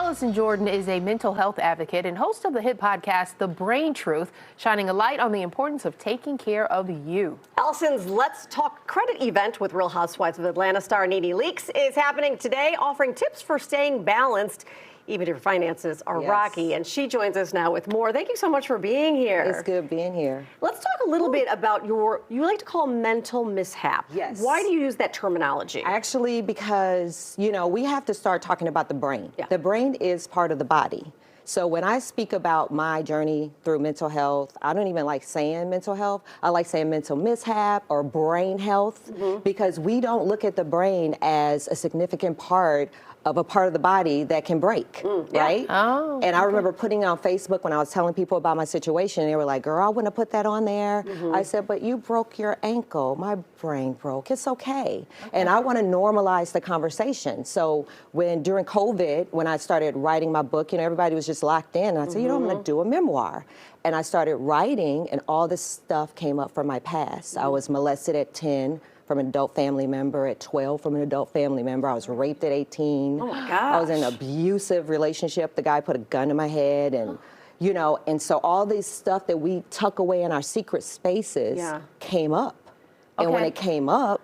Allison Jordan is a mental health advocate and host of the hit podcast, The Brain Truth, shining a light on the importance of taking care of you. Allison's Let's Talk Credit event with Real Housewives of Atlanta star NeNe Leakes is happening today, offering tips for staying balanced, even if your finances are rocky. And she joins us now with more. Thank you so much for being here. It's good being here. Let's talk a little bit about you like to call mental mishap. Yes. Why do you use that terminology? Actually, because, we have to start talking about the brain. Yeah. The brain is part of the body. So when I speak about my journey through mental health, I don't even like saying mental health. I like saying mental mishap or brain health, because we don't look at the brain as a significant part of the body that can break, right? Oh, and I remember putting it on Facebook when I was telling people about my situation. They were like, girl, I wouldn't have put that on there. I said, but you broke your ankle. My brain broke. It's okay. And I want to normalize the conversation. So during COVID, when I started writing my book, everybody was just locked in. And I said, I'm going to do a memoir. And I started writing, and all this stuff came up from my past. I was molested at 10. From an adult family member, at 12 from an adult family member. I was raped at 18. Oh my gosh. I was in an abusive relationship. The guy put a gun to my head, and and so all this stuff that we tuck away in our secret spaces came up. And when it came up,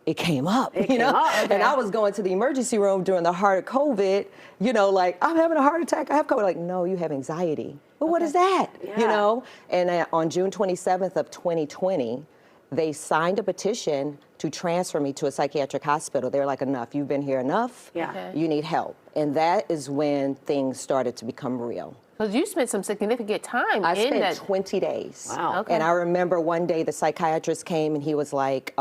it came up, Okay. And I was going to the emergency room during the heart of COVID, like, I'm having a heart attack, I have COVID. Like, no, you have anxiety. Well, what is that? And on June 27th of 2020, they signed a petition to transfer me to a psychiatric hospital. They're like, enough, you've been here enough, you need help. And that is when things started to become real. Because you spent some significant time I in spent that. 20 days. Wow. Okay. And I remember one day the psychiatrist came and he was like,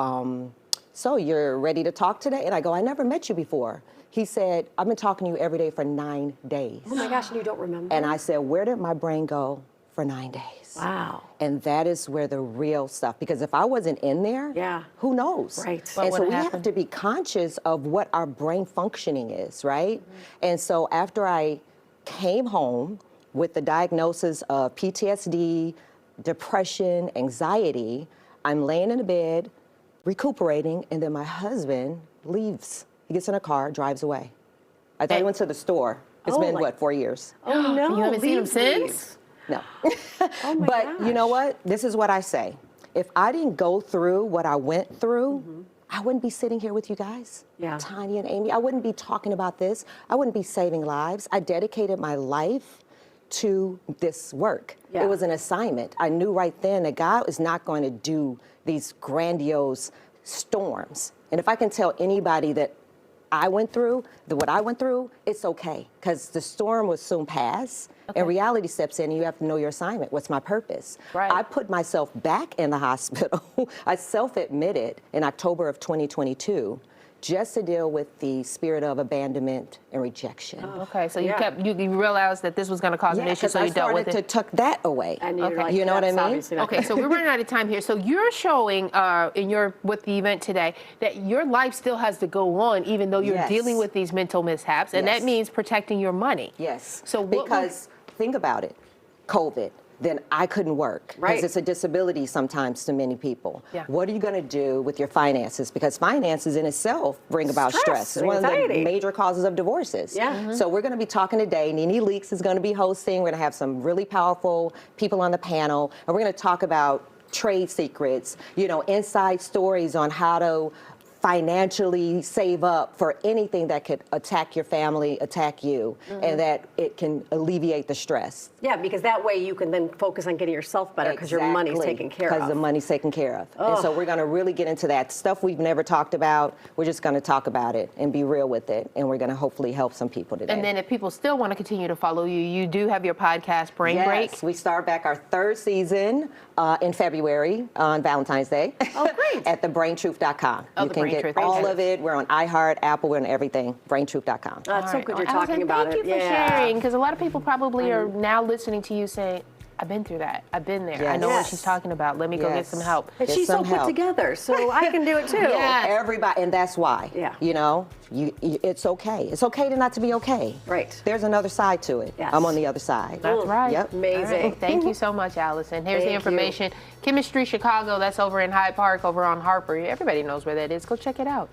so you're ready to talk today? And I go, I never met you before. He said, I've been talking to you every day for 9 days. Oh my gosh, and you don't remember? And I said, where did my brain go for 9 days? Wow. And that is where the real stuff, because if I wasn't in there, who knows? Right. And so we have to be conscious of what our brain functioning is, right? And so after I came home with the diagnosis of PTSD, depression, anxiety, I'm laying in the bed, recuperating, and then my husband leaves. He gets in a car, drives away. I thought he went to the store. It's been, 4 years? Oh, no. You haven't seen him since? No. Oh my But gosh. you know what? This is what I say. If I didn't go through what I went through, I wouldn't be sitting here with you guys, Tanya and Amy. I wouldn't be talking about this. I wouldn't be saving lives. I dedicated my life to this work. It was an assignment. I knew right then that God is not going to do these grandiose storms. And if I can tell anybody that I went through, what I went through, it's okay, because the storm will soon pass, and reality steps in, and you have to know your assignment. What's my purpose? Right. I put myself back in the hospital. I self-admitted in October of 2022, just to deal with the spirit of abandonment and rejection. Okay, so you realized that this was going to cause an issue, so you dealt with it. I started to tuck that away. And you're like, you know what I that's mean? obviously not Okay, so we're running out of time here. So you're showing with the event today that your life still has to go on, even though you're dealing with these mental mishaps, and that means protecting your money. Yes. So because think about it, COVID. Then I couldn't work because it's a disability sometimes to many people. What are you going to do with your finances? Because finances in itself bring about stress. It's one of the major causes of divorces. So we're going to be talking today. NeNe Leakes is going to be hosting. We're going to have some really powerful people on the panel, and we're going to talk about trade secrets, inside stories on how to financially save up for anything that could attack your family, attack you, and that it can alleviate the stress. Yeah, because that way you can then focus on getting yourself better because your money's taken care of. Because the money's taken care of. And so we're going to really get into that stuff we've never talked about. We're just going to talk about it and be real with it. And we're going to hopefully help some people today. And then if people still want to continue to follow you, you do have your podcast, Brain Break. Yes, we start back our 3rd season in February on Valentine's Day. Oh, great. At thebraintruth.com. Oh, you can get all of it. We're on iHeart, Apple, we're on everything. Braintruth.com. It's so good you're Allison, talking about thank it. you for sharing, because a lot of people probably are now listening to you saying, I've been through that. I've been there. I know what she's talking about. Let me go get some help. And she's so put together, so I can do it too. Everybody, and that's why. It's okay. It's okay to not to be okay. Right. There's another side to it. I'm on the other side. That's right. Yep. Amazing. Right. Thank you so much, Allison. Here's the information. Chemistry Chicago, that's over in Hyde Park, over on Harper. Everybody knows where that is. Go check it out.